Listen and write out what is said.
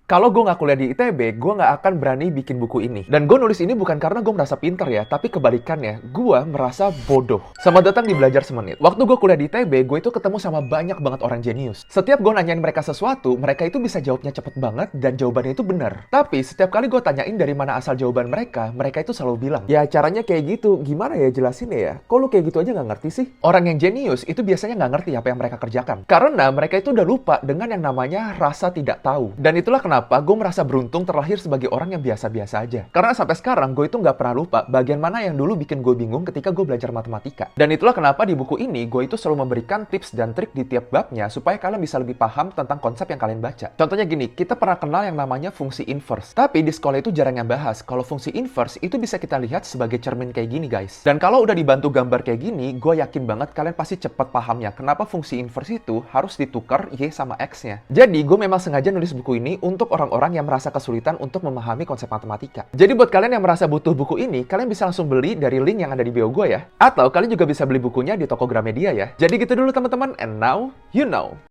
Kalau gue nggak kuliah di ITB, gue nggak akan berani bikin buku ini. Dan gue nulis ini bukan karena gue merasa pinter ya, tapi kebalikannya, gue merasa bodoh. Selamat datang di Belajar Semenit. Waktu gue kuliah di ITB, gue itu ketemu sama banyak banget orang jenius. Setiap gue nanyain mereka sesuatu, mereka itu bisa jawabnya cepet banget dan jawabannya itu benar. Tapi setiap kali gue tanyain dari mana asal jawaban mereka itu selalu bilang, ya caranya kayak gitu, gimana ya jelasinnya ya? Kok lu kayak gitu aja nggak ngerti sih? Orang yang jenius itu biasanya nggak ngerti apa yang mereka kerjakan. Karena mereka itu udah lupa dengan yang namanya rasa tidak tahu. Dan itulah kenapa gue merasa beruntung terlahir sebagai orang yang biasa-biasa aja. Karena sampai sekarang gue itu nggak pernah lupa bagian mana yang dulu bikin gue bingung ketika gue belajar matematika. Dan itulah kenapa di buku ini gue itu selalu memberikan tips dan trik di tiap babnya supaya kalian bisa lebih paham tentang konsep yang kalian baca. Contohnya gini, kita pernah kenal yang namanya fungsi inverse. Tapi di sekolah itu jarang yang bahas kalau fungsi inverse itu bisa kita lihat sebagai cermin kayak gini guys. Dan kalau udah dibantu gambar kayak gini, gue yakin banget kalian pasti cepat pahamnya kenapa fungsi inverse itu harus ditukar Y sama X-nya. Jadi gue memang sengaja nulis buku ini untuk orang-orang yang merasa kesulitan untuk memahami konsep matematika. Jadi buat kalian yang merasa butuh buku ini, kalian bisa langsung beli dari link yang ada di bio gue ya. Atau kalian juga bisa beli bukunya di toko Gramedia ya. Jadi gitu dulu teman-teman, and now you know.